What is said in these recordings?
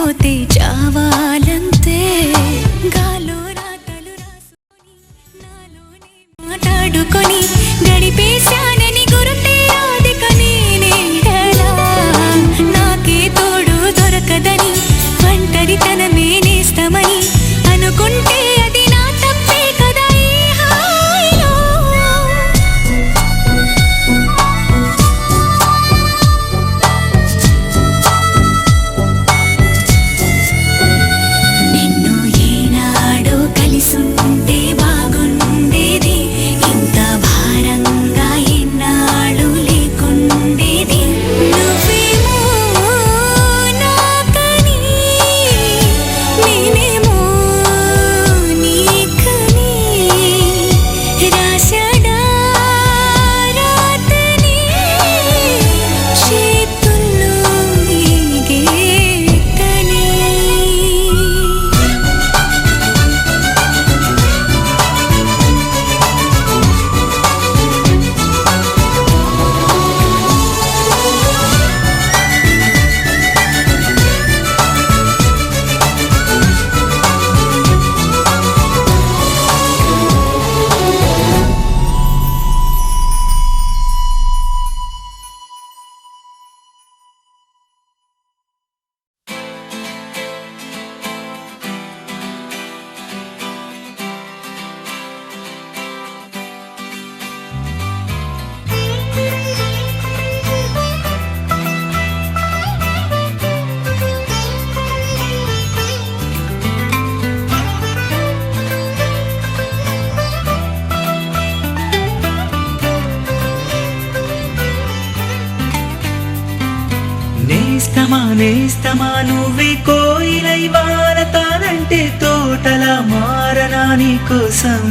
కలిసిపోతే చావాలంతే గాలో రాతలు రాసుకొని నాలోనే మాట్లాడుకొని గడిపేశానని గురుతే రాదిక నేనేలా నాకే తోడు దొరకదని ఒంటరితనమే నేస్తమని అనుకుంటే అది నా తప్పే కదా ఈ హాయిలో నిన్ను ఏనాడో కలిసుంటే బాగుండేది ఇంత భారంగా ఎన్నాళ్ళు లేకుండేది నువ్వేమో నాకని నేనేమో నీకని రాశాడా రాతని చేతుల్లో గీతని నేస్తమా నేస్తమా నువ్వే కోయిలై వారతానంటే తోటలా మారనా నీ కోసం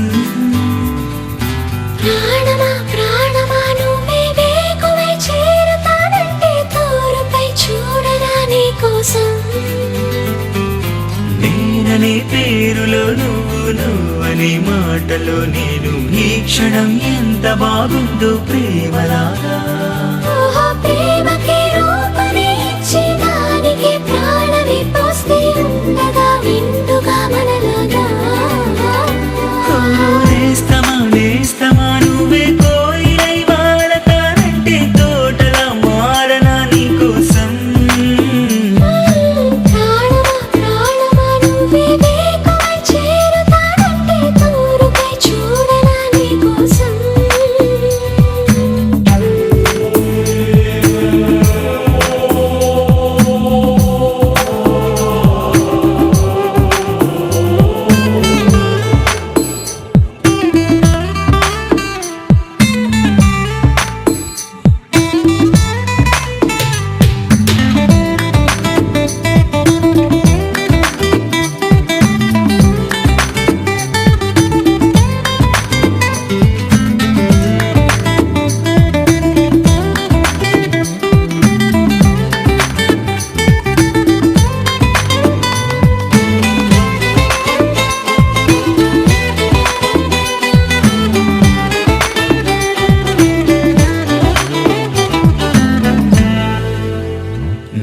ప్రాణమా ప్రాణమా నువ్వే వేకువై చేరతానంటే తోరుపై చూడరా నీ కోసం నేననే పేరులో నువ్వనే మాటలో నేను ఈ క్షణం ఎంత బాగుందో ప్రేమలాగా ఓహో ప్రేమకి రూపని ఇచ్చి దానికి ప్రాణమి పోస్తే ఉండగా నిండుగా మనలాగా నేస్తమా నేస్తమా నువ్వే కోయిలై వారతానంటే తోటలా మారనా నీ కోసం ప్రాణమా ప్రాణమా నువ్వే వేకువై చేరతానంటే తోరుపై చూడరా నీ కోసం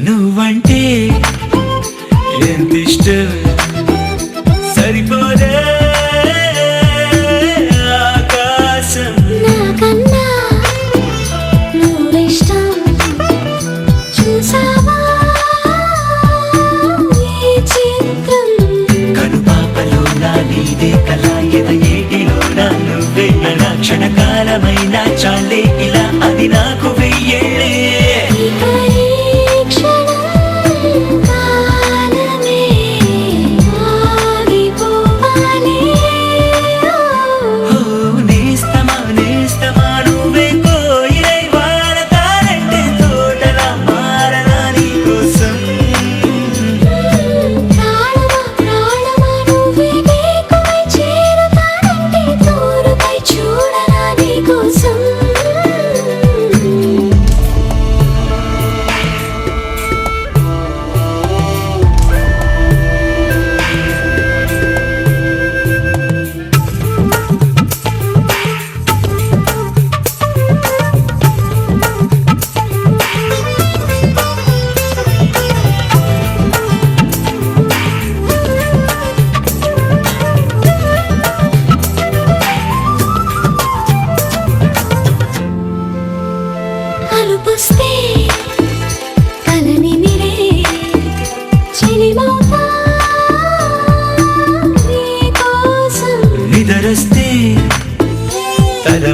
నువ్వంటే ఎంత ఇష్టం సరిపోదే ఆకాశం నాకన్నా నువ్విష్టం చూసావా ఈ చిత్రం కనుపాపలో నా నీదే కళ ఎద ఏటిలో నా నువ్వే నా క్షణకాలమైన చాలే ఇలా అది నాకు వెయ్యేళ్ళే ఇక ఈ క్షణం కాలమే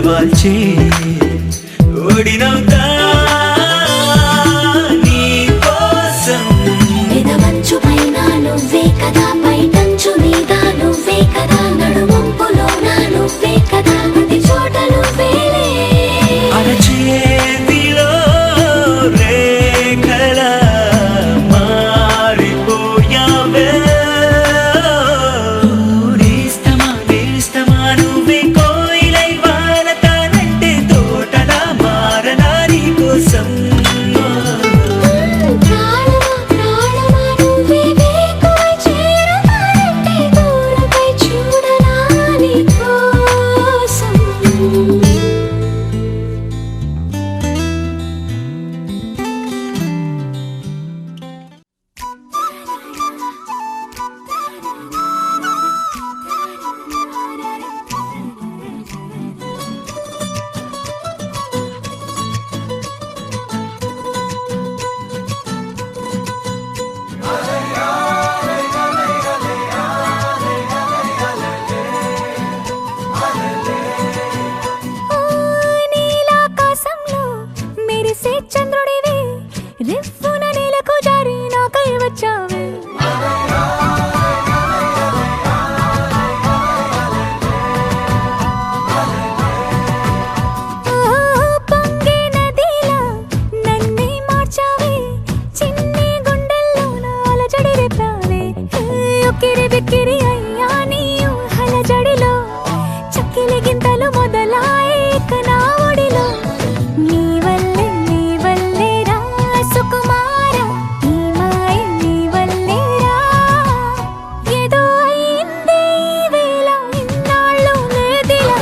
తలవాల్చే ఓడినవుతా నీ కోసం. పెదవంచు పైన నువ్వే కదా, పైటంచు మీద నువ్వే కదా, నడుమంపులోన నువ్వే కదా, ప్రతి చోట నువ్వేలే. అరచేతిలో రేఖల మారిపోయావే. నేస్తమా నువ్వే కోయిలై వాలతానంటే తోటలా మారనా నీ కోసం. ప్రాణమా ప్రాణమా నువ్వే వేకువై చేరుతానంటే దూరమై చూడనా నీ కోసం. నీలాకాశంలో మెరిసే చంద్రుడివి, రివ్వున నేలకు జారి నాకై వచ్చావే. పొంగే నదిలా నన్నే మార్చావే, చిన్ని గుండెల్లోన అలజడి రేపావే. ఉక్కిరి బిక్కిరి అయ్యా నీ ఊహల జడిలో, చక్కిలి గింతలు మొదలాయే ఇక నా ఒడిలో. నీ వల్లే రా సుకుమార, నీ మాయ నీ వల్లే రా. ఏదో అయిందే ఈ వేళ, ఇన్నాళ్ళు లేదిలా.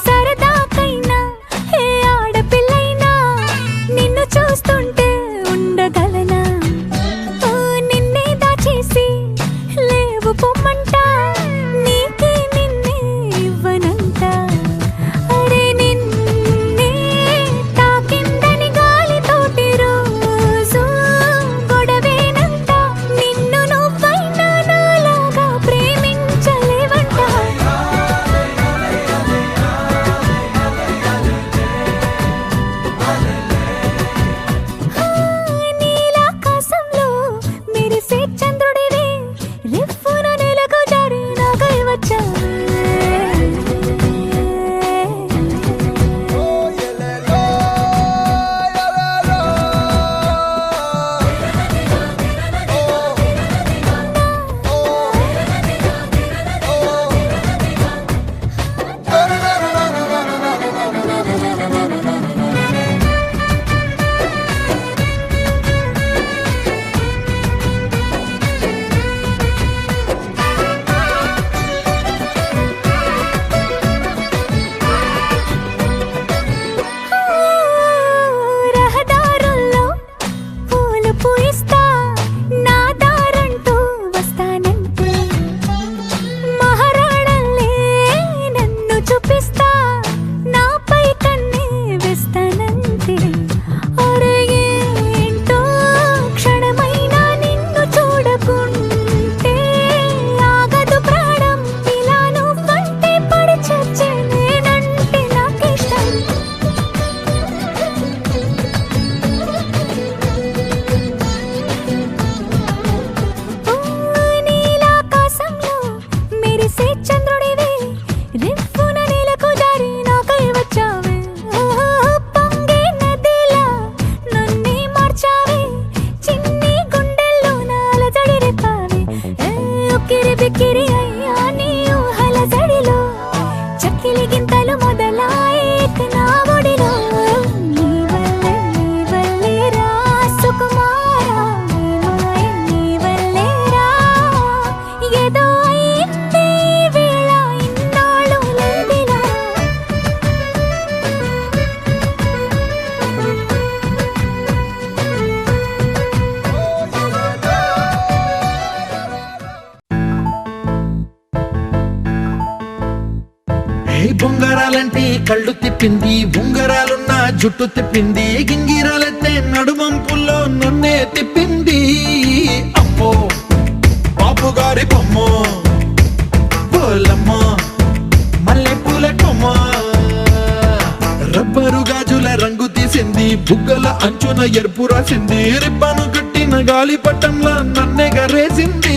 సరదాకైనా ఏ ఆడపిల్లైనా నిన్ను చూస్తుంటే ఉండగలనా? నిన్నే దాచేసి లేవు పొమ్మంట, నీకే నిన్నే ఇవ్వనంట. అరే నిన్నే తాకిందని గాలితోటి రోజు గొడవేనంట. నిన్ను నువ్వైనా నాలాగా ప్రేమించలేవంట. నీలాకాశంలో మెరిసే చంద్రుడివి, రివ్వున నేలకు జారి నాకై వచ్చావే. రహదారుల్లో పూలు పూయిస్తా, నా దారంటూ వస్తానంటే. మహారాణల్లే నన్ను చూపిస్తా, నాపై కన్నే వేస్తానంటే. అరే ఏంటో క్షణమైనా నిన్ను చూడకుంటే ఆగదు ప్రాణం. ఇలా నువ్వంటే పడి చచ్చే నేనంటే నాకిష్టం. నీలాకాశంలో మెరిసే చంద్రుడివి, రివ్వున నేలకు జారి నాకై వచ్చావే. పొంగే నదిలా నన్నే మార్చావే, చిన్ని గుండెల్లోన అలజడి రేపావే. ఉక్కిరి బిక్కిరి అయ్యా నీ ఊహల జడిలో, చక్కిలి గింతలు మొదలాయే ఇక నా ఒడిలో. నీ వల్లే రా సుకుమార, నీ మాయ నీ వల్లే రా. ఏదో అయిందే ఈ వేళ, ఇన్నాళ్ళు లేదిలా. కళ్ళు తిప్పింది, ఉంగరాలున్న జుట్టు తిప్పింది, గింగిరాలెత్తే నడుమంపుల్లో నన్నే తిప్పింది. అమ్మో బాబు గారి బొమ్మో, పోలమ్మో మల్లె పూల కొమ్మ, రబ్బరు గాజుల రంగు తీసింది, బుగ్గల అంచున ఎరుపు రాసింది, రిబ్బను కట్టిన గాలి పట్టంలా నన్నే గరేసింది.